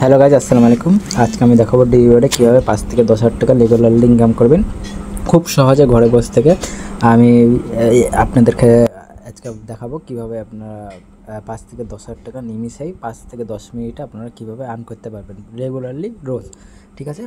Hello guys, আসসালামু আলাইকুম। আজকে আমি দেখাবো ডিইউতে কীভাবে 5 থেকে 10,000 টাকা রেগুলারলি ইনকাম করবেন খুব সহজে ঘরে বসে থেকে। আমি আপনাদেরকে আজকে দেখাবো কীভাবে আপনারা 5 থেকে 10,000 টাকা নিমিষেই 5 থেকে 10 মিনিটে আপনারা কীভাবে আর্ন করতে পারবেন রেগুলারলি রোজ। ঠিক আছে,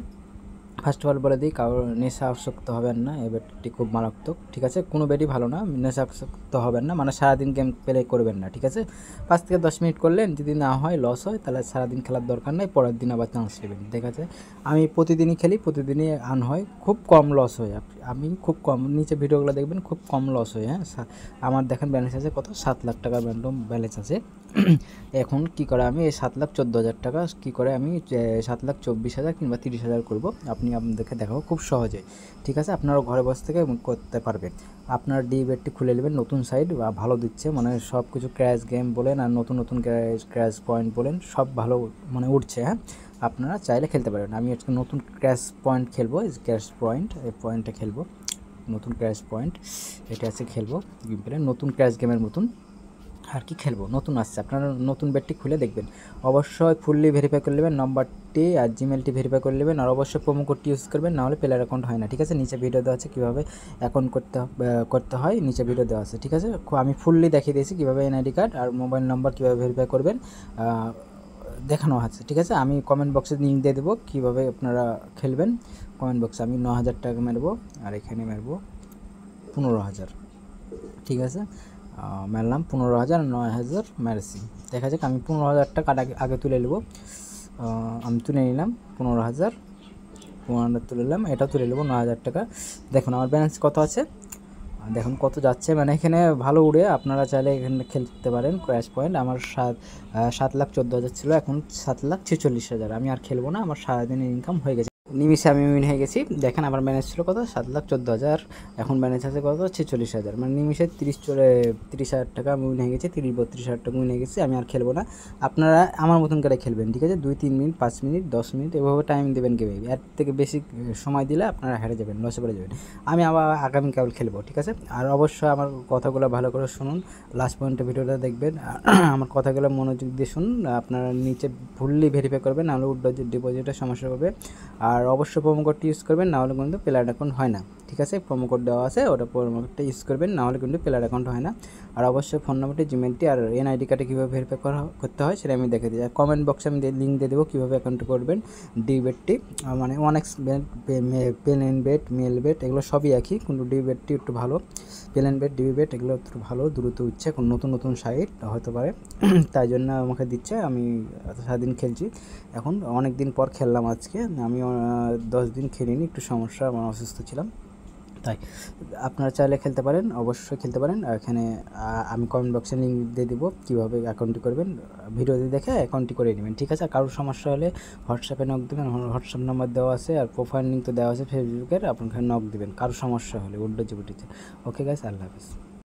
ফার্স্ট অফ অল বলে দিই, কারোর নেশা আসক্ত হবেন না। এই ব্যাটটি খুব মারাত্মক। ঠিক আছে, কোনো ব্যাটই ভালো না, নেশা আসক্ত হবেন না, মানে সারাদিন গেম প্লে করবেন না। ঠিক আছে, 5 থেকে 10 মিনিট করলেন, যদি না হয় লস হয় তাহলে সারাদিন খেলার দরকার নেই, পরের দিন আবার চান্স নেবেন। ঠিক আছে, আমি প্রতিদিনই খেলি, প্রতিদিনই আর্ন হয়, খুব কম লস হয়। আমি খুব কম, নিচে ভিডিওগুলো দেখবেন, খুব কম লস হয়। হ্যাঁ, আমার দেখেন ব্যালেন্স আছে কত, 7 লাখ টাকা ব্যালেন্স আছে। এখন কি করে আমি এই 7,14,000 টাকা কী করে আমি 7,24,000 কিংবা 30,000 করবো, আপনাদেরকে দেখাবো খুব সহজে। ঠিক আছে, আপনারাও ঘরে বসে থেকে করতে পারবেন। আপনার ডিবেটটি খুলে নেবেন, নতুন সাইট বা ভালো দিচ্ছে, মানে সব কিছু ক্র্যাশ গেম বলেন আর নতুন নতুন ক্র্যাশ পয়েন্ট বলেন, সব ভালো মানে উঠছে। হ্যাঁ, আপনারা চাইলে খেলতে পারেন। আমি আজকে নতুন ক্র্যাশ পয়েন্ট খেলবো, ক্র্যাশ পয়েন্ট, এই পয়েন্টটা খেলবো, নতুন ক্র্যাশ পয়েন্ট এটা আছে, খেলবো গেম প্লে নতুন ক্র্যাশ গেমের মতন আর কি খেলবো, নতুন আসছে। আপনারা নতুন বেটটি খুলে দেখবেন, অবশ্যই ফুললি ভেরিফাই করে নেবেন, নম্বরটি আর জিমেলটি ভেরিফাই করে নেবেন, আর অবশ্যই প্রোমো কোডটি ইউজ করবেন, নাহলে প্লেয়ার অ্যাকাউন্ট হয় না। ঠিক আছে, নিচে ভিডিও দেওয়া আছে কীভাবে অ্যাকাউন্ট করতে হয়, নিচে ভিডিও দেওয়া আছে। ঠিক আছে, আমি ফুললি দেখিয়ে দিয়েছি কীভাবে এনআইডি কার্ড আর মোবাইল নম্বর কীভাবে ভেরিফাই করবেন, দেখানো আছে। ঠিক আছে, আমি কমেন্ট বক্সে লিঙ্ক দিয়ে দেবো কীভাবে আপনারা খেলবেন। কমেন্ট বক্সে আমি 9,000 টাকা মারবো, আর এখানে মারবো 15,000। ঠিক আছে, মারলাম 15,000, 9,000 মেরেছি। দেখা যাক, আমি 15,000 টাকা আগে তুলে নেবো। আমি তুলে নিলাম 15,000 তুলে নিলাম, এটা তুলে নেবো 9,000 টাকা। দেখুন আমার ব্যালেন্স কত আছে, দেখুন কত যাচ্ছে, মানে এখানে ভালো উড়ে। আপনারা চাইলে এখানে খেলতে পারেন ক্র্যাশ পয়েন্ট। আমার 7,14,000 ছিল, এখন 7,46,000। আমি আর খেলবো না, আমার সারাদিনের ইনকাম হয়ে গেছে, নিমিষে আমি উইন হয়ে গেছি। দেখেন আমার ব্যালেন্স ছিল কত, 7,14,000, এখন ব্যালেন্স আছে কত, 46,000। মানে নিমিষে 30,000 টাকা আমি উইন হয়ে গেছি, 30-32,000 টাকা উইন হয়ে গেছি। আমি আর খেলবো না, আপনারা আমার মতন করে খেলবেন। ঠিক আছে, 2-3 মিনিট, 5 মিনিট, 10 মিনিট এভাবে টাইম দেবেন গেমে। এর থেকে বেশি সময় দিলে আপনারা হেরে যাবেন, লসে পড়ে যাবেন। আমি আবার আগামীকাল খেলবো। ঠিক আছে, আর অবশ্যই আমার কথাগুলো ভালো করে শুনুন, লাস্ট পয়েন্টে ভিডিওটা দেখবেন, আমার কথাগুলো মনোযোগ দিয়ে শুনুন। আপনারা নিচে ফুললি ভেরিফাই করবেন, নাহলে ডিপোজিটের সমস্যা হবে। আর অবশ্যই প্রোমো কোডটি ইউজ করবেন, নাহলে কিন্তু প্লেয়ার অ্যাকাউন্ট হয় না। ঠিক আছে, প্রোমো কোড দেওয়া আছে, ওটা প্রোমো কোডটা ইউজ করবেন, নাহলে কিন্তু প্লেয়ার অ্যাকাউন্ট হয় না। আর অবশ্যই ফোন নম্বরটি, জিমেলটি আর এনআইডি কার্ডে কীভাবে ভেরিফাই করতে হয় সেটা আমি দেখে দিই। আর কমেন্ট বক্সে আমি লিঙ্ক দিয়ে দেবো কীভাবে অ্যাকাউন্ট করবেন। ডিবেটটি মানে 1x pen bet, mail bet এগুলো সবই একই, কিন্তু ডিবেটটি একটু ভালো। প্লেন বেট, ডিবি বেট এগুলো একটু ভালো, দ্রুত উঠছে, এখন নতুন নতুন সাইট হতে পারে, তাই জন্য আমাকে দিচ্ছে। আমি সারাদিন খেলছি, এখন অনেক দিন পর খেললাম আজকে। আমি 10 দিন খেলিনি, একটু সমস্যা, আমার অসুস্থ ছিলাম, তাই। আপনারা চাইলে খেলতে পারেন, অবশ্যই খেলতে পারেন। এখানে আমি কমেন্ট বক্সে লিঙ্ক দিয়ে দেবো কীভাবে অ্যাকাউন্টটি করবেন, ভিডিওতে দেখে অ্যাকাউন্টটি করে নেবেন। ঠিক আছে, কারোর সমস্যা হলে হোয়াটসঅ্যাপে নক দেবেন, হোয়াটসঅ্যাপ নাম্বার দেওয়া আছে, আর প্রোফাইল লিঙ্ক তো দেওয়া আছে ফেসবুকের, আপনাকে নক দেবেন কারোর সমস্যা হলে উড্ডো জিবিটিতে। ওকে গাইস, আল্লাহ হাফিজ।